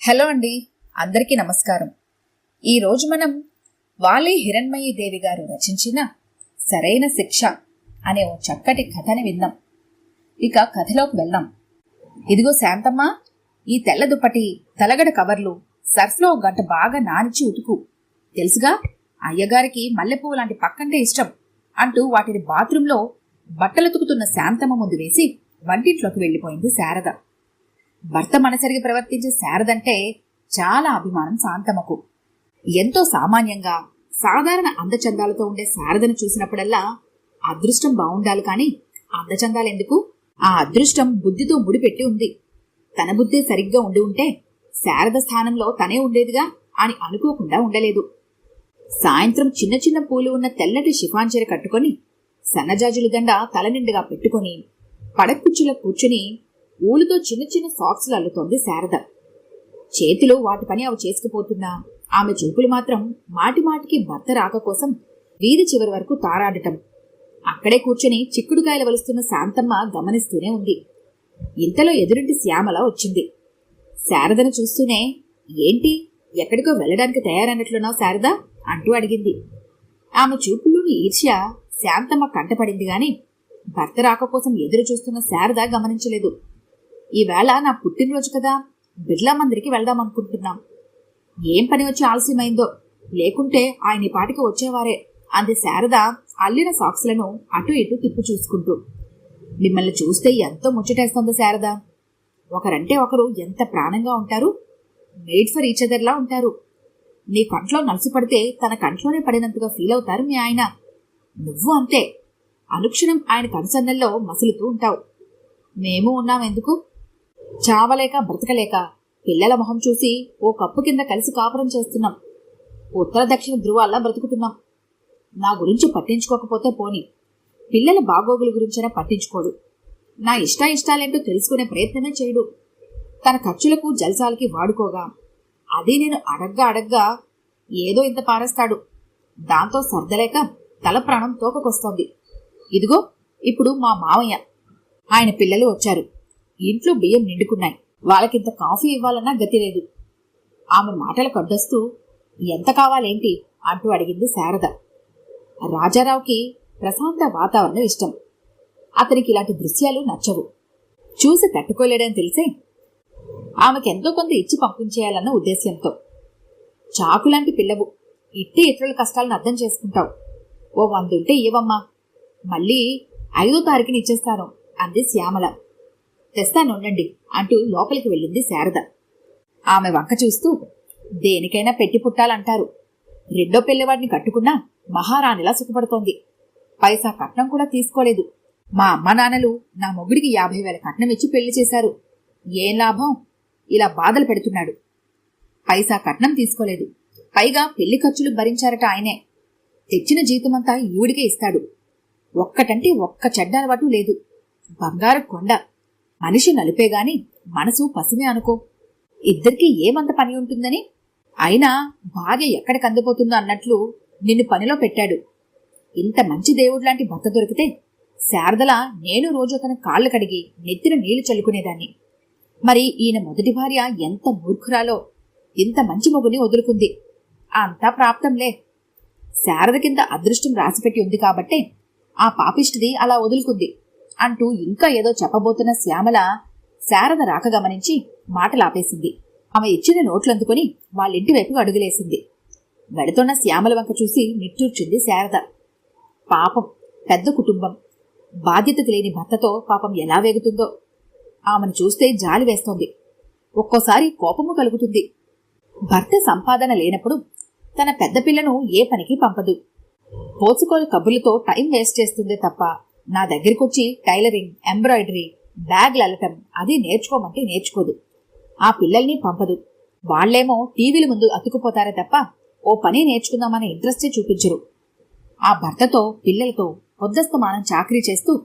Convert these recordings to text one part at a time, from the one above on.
Hello అండి, అందరికీ నమస్కారం. ఈరోజు మనం వాలి హిరణ్మయీ దేవి గారు రచించిన సరైన శిక్ష అనే ఓ చక్కటి కథని విందాం. ఇక కథలోకి వెళ్దాం. ఇదిగో శాంతమ్మ, ఈ తెల్ల దుప్పటి, తలగడ కవర్లు సర్ఫ్లో ఒక గంట బాగా నానిచ్చి ఉతుకు. తెలుసుగా, అయ్యగారికి మల్లెపువ్వు లాంటి పక్కంటే ఇష్టం అంటూ వాటిని బాత్రూంలో బట్టలుతుకుతున్న శాంతమ్మ ముందు వేసి వంటింట్లోకి వెళ్లిపోయింది శారద. భర్త మనసరిగి ప్రవర్తించే శారదంటే చాలా అభిమానం శాంతమ్మకు. ఎంతో సామాన్యంగా సాధారణ అందచందాలతో ఉండే శారదను చూసినప్పుడల్లా అదృష్టం బావుండాలి కాని అందచందాలెందుకు, ఆ అదృష్టం బుద్ధితో ముడిపెట్టి ఉంది. తన బుద్ధే సరిగ్గా ఉండి ఉంటే శారద స్థానంలో తనే ఉండేదిగా అని అనుకోకుండా ఉండలేదు. సాయంత్రం చిన్న చిన్న పూలు ఉన్న తెల్లటి షిఫాన్ చీర కట్టుకొని సన్నజాజుల దండ తల నిండుగా పెట్టుకుని పడకుర్చీలో కూర్చుని ఊలుతో చిన్న చిన్న సాక్స్లు అల్లుతోంది శారద. చేతిలో వాటి పని అవి చేసుకుపోతున్నా ఆమె చూపులు మాత్రం మాటిమాటికి భర్త రాక కోసం వీధి చివరి వరకు తారాడటం. అక్కడే కూర్చుని చిక్కుడుకాయలు వలుస్తున్న శాంతమ్మ గమనిస్తూనే ఉంది. ఇంతలో ఎదురింటి శ్యామల వచ్చింది. శారదను చూస్తూనే, ఏంటి, ఎక్కడికో వెళ్ళడానికి తయారన్నట్లున్నావు శారద అంటూ అడిగింది. ఆమె చూపుల్లోని ఈర్ష్య శాంతమ్మ కంటపడింది గాని భర్త రాక కోసం ఎదురు చూస్తున్న శారద గమనించలేదు. ఈవేళ నా పుట్టినరోజు కదా, బిర్లా మందిరికి వెళ్దామనుకుంటున్నాం. ఏం పని వచ్చి ఆలస్యమైందో, లేకుంటే ఆయన ఈ పాటికి వచ్చేవారే అంది శారద అల్లిన సాక్స్లను అటు ఇటు తిప్పు చూసుకుంటూ. మిమ్మల్ని చూస్తే ఎంతో ముచ్చటేస్తోంది శారద. ఒకరంటే ఒకరు ఎంత ప్రాణంగా ఉంటారు, మేడ్ ఫర్ ఈచ్ అదర్లా ఉంటారు. నీ కంట్లో నలుసు పడితే తన కంట్లోనే పడినంతగా ఫీల్ అవుతారు మీ ఆయన. నువ్వు అంతే, అనుక్షణం ఆయన కనుసన్నల్లో మసులుతూ ఉంటావు. మేము ఉన్నామెందుకు, చావలేక బ్రతకలేక పిల్లల మొహం చూసి ఓ కప్పు కింద కలిసి కాపురం చేస్తున్నాం. ఉత్తర దక్షిణ ధృవాల్లా బ్రతుకుతున్నాం. నా గురించి పట్టించుకోకపోతే పోని, పిల్లల బాగోగుల గురించైనా పట్టించుకోడు. నా ఇష్టాయిష్టాలేంటో తెలుసుకునే ప్రయత్నమే చేయడు. తన ఖర్చులకు జల్సాలకి వాడుకోగా అది నేను అడగ్గా ఏదో ఇంత పారేస్తాడు. దాంతో సర్దలేక తల ప్రాణం తోకకొస్తోంది. ఇదిగో ఇప్పుడు మా మావయ్య, ఆయన పిల్లలు వచ్చారు. ఇంట్లో బియ్యం నిండుకున్నాయి. వాళ్ళకింత కాఫీ ఇవ్వాలన్నా గతి లేదు. ఆమె మాటలు కడ్డొస్తూ, ఎంత కావాలేంటి అంటూ అడిగింది శారద. రాజారావుకి ప్రశాంత వాతావరణం ఇష్టం. అతనికి ఇలాంటి దృశ్యాలు నచ్చవు. చూసి తట్టుకోలేడని తెలిసే ఆమెకెంతో కొంత ఇచ్చి పంపించేయాలన్న ఉద్దేశ్యంతో. చాకులాంటి పిల్లవు, ఇట్టే ఇతరుల కష్టాలను అర్థం చేసుకుంటావు. ఓ 100 ఉంటే ఇవ్వమ్మా, మళ్ళీ 5వ తారీఖుని ఇచ్చేస్తాను అంది శ్యామల. తెస్తానుండండి అంటూ లోపలికి వెళ్ళింది శారద. ఆమె వంక చూస్తూ, దేనికైనా పెట్టి పుట్టాలంటారు. రెండో పిల్లవాడిని కట్టుకున్నా మహారాణిలా సుఖపడుతోంది. పైసా కట్నం కూడా తీసుకోలేదు. మా అమ్మ నాన్నలు నా మొగుడికి 50,000 కట్నం ఇచ్చి పెళ్లి చేశారు. ఏం లాభం, ఇలా బాధలు పెడుతున్నాడు. పైసా కట్నం తీసుకోలేదు, పైగా పెళ్లి ఖర్చులు భరించారట ఆయనే. తెచ్చిన జీతమంతా ఈవిడికే ఇస్తాడు. ఒక్కటంటే ఒక్క చెడ్డ అలవాటు లేదు. బంగారు కొండ. మనిషి నలిపేగాని మనసు పసిమే అనుకో. ఇద్దరికీ ఏమంత పని ఉంటుందని, అయినా భార్య ఎక్కడికి అందిపోతుందో అన్నట్లు నిన్ను పనిలో పెట్టాడు. ఇంత మంచి దేవుడిలాంటి భర్త దొరికితే శారదలా నేను రోజు అతని కాళ్ళు కడిగి నెత్తిన నీళ్లు చల్లుకునేదాన్ని. మరి ఈయన మొదటి భార్య ఎంత మూర్ఖురాలో, ఇంత మంచి మొగుని వదులుకుంది. అంతా ప్రాప్తంలే. శారద కింద అదృష్టం రాసిపెట్టి ఉంది కాబట్టే ఆ పాపిష్టిది అలా వదులుకుంది అంటూ ఇంకా ఏదో చెప్పబోతున్న శ్యామల శారద రాక గమనించి మాటలాపేసింది. ఆమె ఇచ్చిన నోట్లందుకొని వాళ్ళింటి వైపు అడుగులేసింది. వెడుతున్న శ్యామల వంక చూసి నిట్టూర్చింది శారద. పాపం, పెద్ద కుటుంబం, బాధ్యత లేని భర్తతో పాపం ఎలా వేగుతుందో. ఆమెను చూస్తే జాలి వేస్తోంది. ఒక్కోసారి కోపము కలుగుతుంది. భర్త సంపాదన లేనప్పుడు తన పెద్ద పిల్లను ఏ పనికి పంపదు. పోసుకోలు కబుర్లతో టైం వేస్ట్ చేస్తుందే తప్ప నా దగ్గరికొచ్చి టైలరింగ్, ఎంబ్రాయిడరీ, బ్యాగ్లు అల్లటం అది నేర్చుకోమంటే నేర్చుకోదు. ఆ పిల్లల్ని పంపదు. వాళ్లేమో టీవీల ముందు అతుకుపోతారే తప్ప ఓ పని నేర్చుకుందామనే ఇంట్రెస్టే చూపించరు. ఆ భర్తతో పిల్లలతో పొద్దస్తమానం చాకరీ చేస్తూ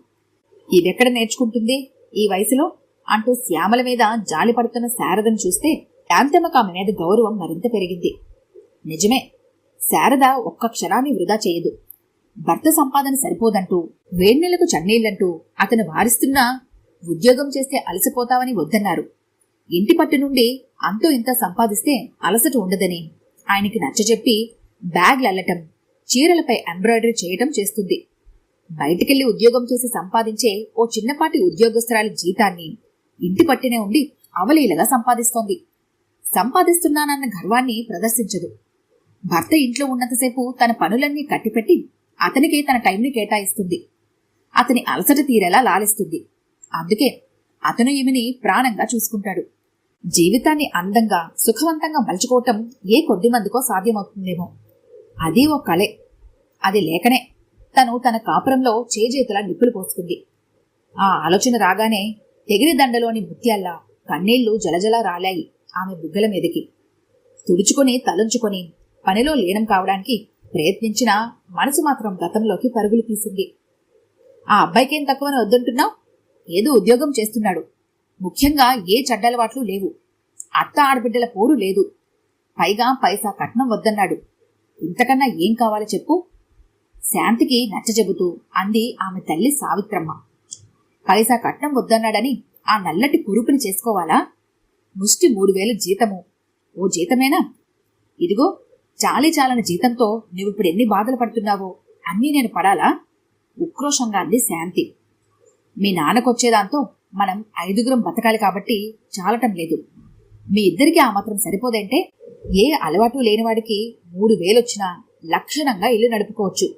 ఇదెక్కడ నేర్చుకుంటుంది ఈ వయసులో అంటూ శ్యామల మీద జాలి పడుతున్న శారదను చూస్తే శాంతమ్మకు ఆమె మీద గౌరవం మరింత పెరిగింది. నిజమే, శారద ఒక్క క్షణాన్ని వృధా చేయదు. భర్త సంపాదన సరిపోదంటూ, వేణ్ణెలకు చన్నీళ్లంటూ అతను వారిస్తున్నా ఉద్యోగం చేస్తే అలసిపోతావని వద్దన్నారు. ఇంటి పట్టు నుండి అంతో ఇంత సంపాదిస్తే అలసట ఉండదని ఆయనకి నచ్చజెప్పి బ్యాగ్లు అల్లటం, చీరలపై ఎంబ్రాయిడరీ చేయటం చేస్తుంది. బయటికెళ్లి ఉద్యోగం చేసి సంపాదించే ఓ చిన్నపాటి ఉద్యోగస్తురాలి జీతాన్ని ఇంటి పట్టునే ఉండి అవలీలగా సంపాదిస్తోంది. సంపాదిస్తున్నానన్న గర్వాన్ని ప్రదర్శించదు. భర్త ఇంట్లో ఉన్నంతసేపు తన పనులన్నీ కట్టిపెట్టి అతనికే తన టైంని కేటాయిస్తుంది. అతని అలసట తీరేలా లాలిస్తుంది. అందుకే అతను ఈమెని ప్రాణంగా చూసుకుంటాడు. జీవితాన్ని అందంగా సుఖవంతంగా మలుచుకోవటం ఏ కొద్ది మందికో సాధ్యమవుతుందేమో. అది ఓ కళే. అది లేకనే తను తన కాపురంలో చేజేతులా నిప్పులు పోసుకుంది. ఆ ఆలోచన రాగానే తెగిరి దండలోని ముత్యాల్లా కన్నీళ్లు జలజలా రాలాయి ఆమె బుగ్గల మీదకి. తుడుచుకొని తలుంచుకొని పనిలో లీనం కావడానికి ప్రయత్నించినా మనసు మాత్రం గతంలోకి పరుగులు తీసింది. ఆ అబ్బాయికేం తక్కువని వద్దంటున్నావు? ఏదో ఉద్యోగం చేస్తున్నాడు. ముఖ్యంగా ఏ చెడ్డలవాట్లు లేవు. అత్త ఆడబిడ్డల పోరు లేదు. పైగా పైసా కట్నం వద్దన్నాడు. ఇంతకన్నా ఏం కావాలో చెప్పు? శాంతికి నచ్చజెబుతూ అంది ఆమె తల్లి సావిత్రమ్మ. పైసా కట్నం వద్దన్నాడని ఆ నల్లటి కురుపుని చేసుకోవాలా? ముష్టి 3000 జీతము. ఓ జీతమేనా? ఇదిగో చాలని జీతంతో నువ్విప్పుడు ఎన్ని బాధలు పడుతున్నావో అన్నీ నేను పడాలా? ఉక్రోషంగా అంది శాంతి. మీ నాన్నకొచ్చేదాంతో మనం 5గురం బతకాలి కాబట్టి చాలటం లేదు. మీ ఇద్దరికీ ఆ మాత్రం సరిపోదంటే ఏ అలవాటు లేనివాడికి 3000 వచ్చినా లక్షణంగా ఇల్లు నడుపుకోవచ్చు.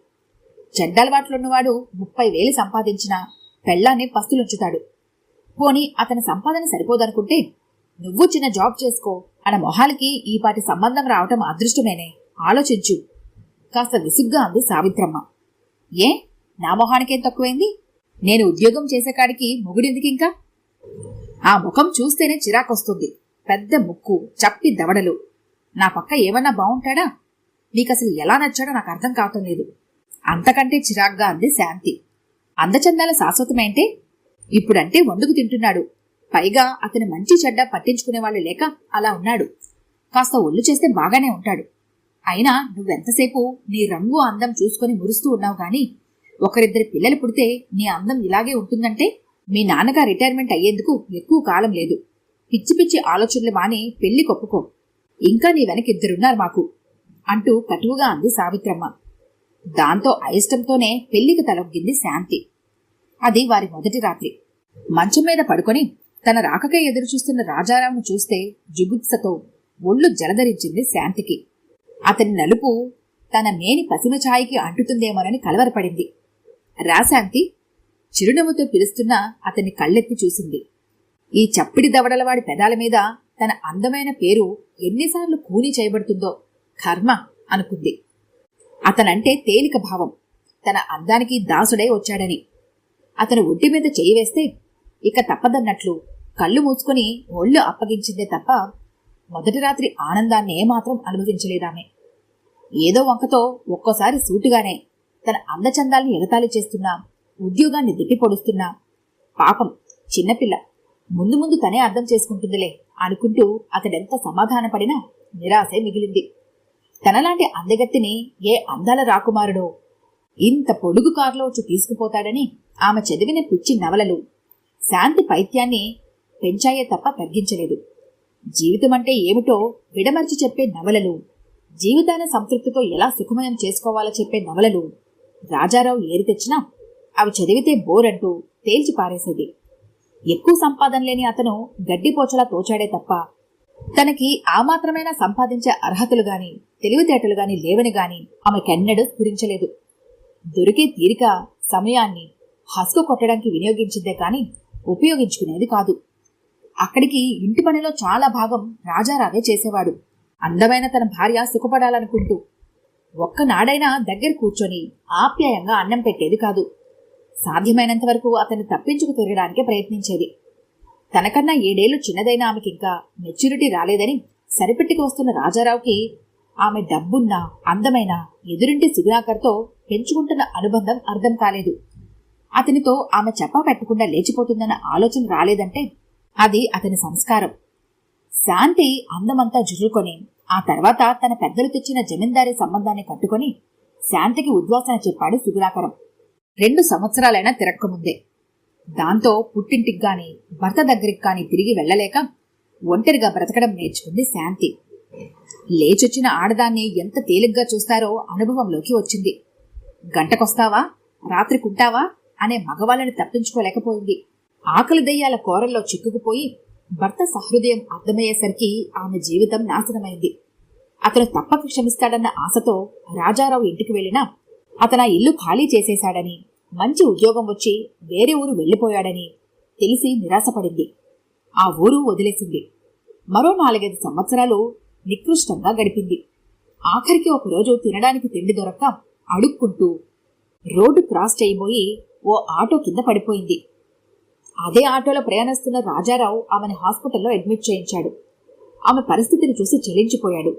చెడ్డలవాట్లున్నవాడు 30,000 సంపాదించినా పెళ్ళాన్ని పస్తులుంచుతాడు. పోనీ అతని సంపాదన సరిపోదనుకుంటే నువ్వు చిన్న జాబ్ చేసుకో. మన మొహాలకి ఈపాటి సంబంధం రావటం అదృష్టమేనే. ఆలోచించు కాస్త విసుగ్గా అంది సావిత్రమ్మ. ఏ నా మొహానికేం తక్కువైంది? నేను ఉద్యోగం చేసేకాడికి మొగుడెందుకింకా? ఆ ముఖం చూస్తేనే చిరాకొస్తుంది. పెద్ద ముక్కు, చప్పి దవడలు. నా పక్క ఏమన్నా బావుంటాడా? నీకసలు ఎలా నచ్చాడో నాకు అర్థం కావటం లేదు. అంతకంటే చిరాగ్గా అంది శాంతి. అందచందాల శాశ్వతమేంటే? ఇప్పుడంటే వండుకు తింటున్నాడు. పైగా అతని మంచి చెడ్డ పట్టించుకునేవాళ్లు లేక అలా ఉన్నాడు. కాస్త ఒళ్ళు చేస్తే బాగానే ఉంటాడు. అయినా నువ్వెంతసేపు నీ రంగు అందం చూసుకుని మురుస్తూ ఉన్నావు గాని ఒకరిద్దరి పిల్లలు పుడితే నీ అందం ఇలాగే ఉంటుందంటే మీ నాన్నగా రిటైర్మెంట్ అయ్యేందుకు ఎక్కువ కాలం లేదు. పిచ్చి పిచ్చి ఆలోచనలు మాని పెళ్లి కొప్పుకో. ఇంకా నీ వెనకిద్దరున్నారు మాకు అంటూ కటువుగా అంది సావిత్రమ్మ. దాంతో అయిష్టంతోనే పెళ్లికి తలొగ్గింది శాంతి. అది వారి మొదటి రాత్రి. మంచం మీద పడుకొని తన రాకకే ఎదురుచూస్తున్న రాజారావును చూస్తే జుగుప్సతో ఒళ్ళు జలధరించింది శాంతికి. అతని నలుపు తన మేని పసిమ ఛాయికి అంటుతుందేమోనని కలవరపడింది. రాశాంతి చిరునవ్వుతో పిలుస్తున్నా అతన్ని కళ్ళెత్తి చూసింది. ఈ చప్పిడి దవడలవాడి పెదాల మీద తన అందమైన పేరు ఎన్నిసార్లు కూని చేయబడుతుందో కర్మ అనుకుంది. అతనంటే తేలిక భావం. తన అందానికి దాసుడై వచ్చాడని. అతను ఒంటి మీద చేయి వేస్తే ఇక తప్పదన్నట్లు కళ్ళు మూసుకొని ఒళ్ళు అప్పగించిందే తప్ప మొదటి రాత్రి ఆనందాన్నే మాత్రం అనుభవించలేదామె. ఏదో వంకతో ఒక్కోసారి సూటిగానే తన అందచందాల్ని ఎగతాళి చేస్తున్నా, ఉద్యోగాన్ని దిట్టిపొడుస్తున్నా, పాపం చిన్నపిల్ల ముందు ముందు తనే అర్థం చేసుకుంటుందిలే అనుకుంటూ అతడెంత సమాధానపడినా నిరాశే మిగిలింది. తనలాంటి అందగత్తిని ఏ అందాల రాకుమారుడో ఇంత పొడుగు కారులో వచ్చి తీసుకుపోతాడని ఆమె చదివిన పిచ్చి నవలలు శాంతి పైత్యాన్ని పెంచాయే తప్ప తగ్గించలేదు. జీవితమంటే ఏమిటో విడమర్చి చెప్పే నవలలు, జీవితాన్ని సంతృప్తితో ఎలా సుఖమయం చేసుకోవాలో చెప్పే నవలలు రాజారావు ఏరి తెచ్చినా అవి చదివితే బోరంటూ తేల్చి పారేసేది. ఎక్కువ సంపాదన లేని అతను గడ్డిపోచలా తోచాడే తప్ప తనకి ఆ మాత్రమైనా సంపాదించే అర్హతలు గాని తెలివితేటలు గాని లేవని గాని ఆమెకెన్నడూ స్ఫురించలేదు. దొరికే తీరిక సమయాన్ని హస్కు కొట్టడానికి వినియోగించిందే కాని ఉపయోగించుకునేది కాదు. అక్కడికి ఇంటి పనిలో చాలా భాగం రాజారావే చేసేవాడు. అందమైన తన భార్య సుఖపడాలనుకుంటూ ఒక్కనాడైనా దగ్గర కూర్చొని ఆప్యాయంగా అన్నం పెట్టేది కాదు. సాధ్యమైనంత వరకు అతన్ని తప్పించుకు తిరగడానికే ప్రయత్నించేది. తనకన్నా 7 ఏళ్లు చిన్నదైన ఆమెకింకా మెచ్యూరిటీ రాలేదని సరిపెట్టుకు వస్తున్న రాజారావుకి ఆమె డబ్బున్న అందమైన ఎదురింటి సుగుణాకర్తో పెంచుకుంటున్న అనుబంధం అర్థం కాలేదు. అతనితో ఆమె చెప్పా పెట్టకుండా లేచిపోతుందన్న ఆలోచన రాలేదంటే అది అతని సంస్కారం. శాంతి అందమంతా జుర్రుకొని ఆ తర్వాత తన పెద్దలు తెచ్చిన జమీందారీ సంబంధాన్ని కట్టుకొని శాంతికి ఉద్వాసన చెప్పాడు సుగుణాకరం. 2 సంవత్సరాలైనా తిరక్కముందే. దాంతో పుట్టింటికి గాని భర్త దగ్గరికి కాని తిరిగి వెళ్లలేక ఒంటరిగా బ్రతకడం నేర్చుకుంది శాంతి. లేచొచ్చిన ఆడదాన్ని ఎంత తేలిగ్గా చూస్తారో అనుభవంలోకి వచ్చింది. గంటకొస్తావా, రాత్రికుంటావా అనే మగవాళ్ళని తప్పించుకోలేకపోయింది. ఆకలి దయ్యాల కోరల్లో చిక్కుకుపోయి భర్త సహృదయం అర్థమయ్యేసరికి ఆమె జీవితం నాశనమైంది. అతను తప్పక క్షమిస్తాడన్న ఆశతో రాజారావు ఇంటికి వెళ్ళినా అతను ఇల్లు ఖాళీ చేసేశాడని, మంచి ఉద్యోగం వచ్చి వేరే ఊరు వెళ్లిపోయాడని తెలిసి నిరాశపడింది. ఆ ఊరు వదిలేసింది. మరో 4-5 సంవత్సరాలు నికృష్టంగా గడిపింది. ఆఖరికి ఒకరోజు తినడానికి తిండి దొరక్క అడుక్కుంటూ రోడ్డు క్రాస్ చేయబోయి ఓ ఆటో కింద పడిపోయింది. అదే ఆటోలో ప్రయాణిస్తున్న రాజారావు ఆమెను హాస్పిటల్లో అడ్మిట్ చేయించాడు. ఆమె పరిస్థితిని చూసి చెలించిపోయాడు.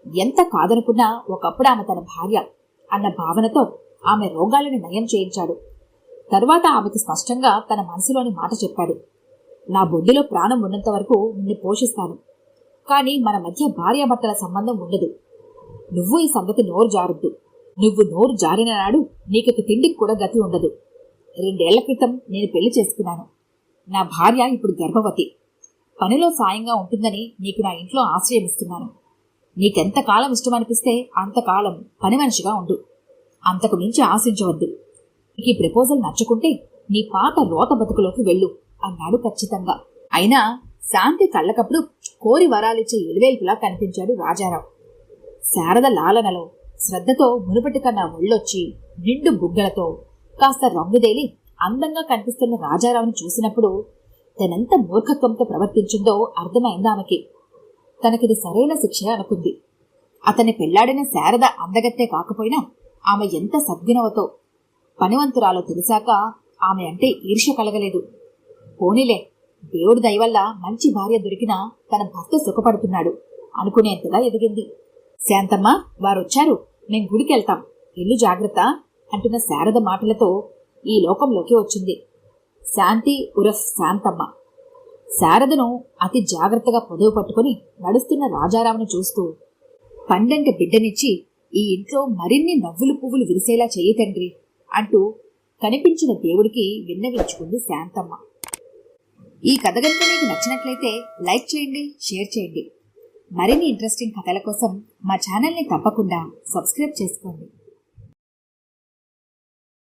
ఎంత కాదనుకున్నా ఒకప్పుడు ఆమె తన భార్య అన్న భావనతో ఆమె రోగాలను నయం చేయించాడు. తరువాత ఆమెకు స్పష్టంగా తన మనసులోని మాట చెప్పాడు. నా బొడ్డులో ప్రాణం ఉన్నంత వరకు నిన్ను పోషిస్తాను, కానీ మన మధ్య భార్యాభర్తల సంబంధం ఉండదు. నువ్వు ఈ సంగతి నోరు జారొద్దు. నువ్వు నోరు జారిన నాడు నీకు తిండికి కూడా గతి ఉండదు. 2 ఏళ్ల క్రితం నేను పెళ్లి చేసుకున్నాను. నా భార్య ఇప్పుడు గర్భవతి. పనిలో సాయంగా ఉంటుందని నీకు నా ఇంట్లో ఆశ్రయం ఇస్తున్నాను. నీకెంతకాలం ఇష్టమనిపిస్తే అంతకాలం పని మనిషిగా ఉండు. అంతకు మించి ఆశించవద్దు. నీకు ఈ ప్రపోజల్ నచ్చుకుంటే నీ పాత రోత బతుకులోకి వెళ్ళు అన్నాడు ఖచ్చితంగా. అయినా శాంతి కళ్ళకప్పుడు కోరి వరాలిచ్చే ఎలివేల్పులా కనిపించాడు రాజారావు. శారద లాలనలో శ్రద్ధతో మునుపటి కన్నా ఒళ్ళొచ్చి నిండు బుగ్గలతో కాస్త రంగుదేలి అందంగా కనిపిస్తున్న రాజారావుని చూసినప్పుడు తనెంత మూర్ఖత్వంతో ప్రవర్తించిందో అర్థమైంది ఆమెకి. తనకిది సరైన శిక్ష అనుకుంది. అతన్ని పెళ్లాడిన శారద అందగత్తే కాకపోయినా ఆమె ఎంత సద్గుణవతో పనివంతురాలో తెలిసాక ఆమె అంటే ఈర్ష్య కలగలేదు. పోనీలే, దేవుడి దయవల్ల మంచి భార్య దొరికినా తన భర్త సుఖపడుతున్నాడు అనుకునేంతగా ఎదిగింది. శాంతమ్మ, వారొచ్చారు, మేం గుడికెళ్తాం, ఇల్లు జాగ్రత్త అంటున్న శారద మాటలతో ఈ లోకంలోకి వచ్చింది శాంతి ఉరఫ్ శాంతమ్మ. శారదను అతి జాగ్రత్తగా పొదువు పట్టుకుని నడుస్తున్న రాజారావును చూస్తూ, పండంటి బిడ్డనిచ్చి ఈ ఇంట్లో మరిన్ని నవ్వులు పువ్వులు విరిసేలా చెయ్యి తండ్రి అంటూ కనిపించిన దేవుడికి విన్నవించుకుంది శాంతమ్మ. ఈ కథ గనుక మీకు నచ్చినట్లయితే లైక్ చేయండి, షేర్ చేయండి. మరిన్ని ఇంట్రెస్టింగ్ కథల కోసం మా ఛానల్ని తప్పకుండా సబ్స్క్రైబ్ చేసుకోండి.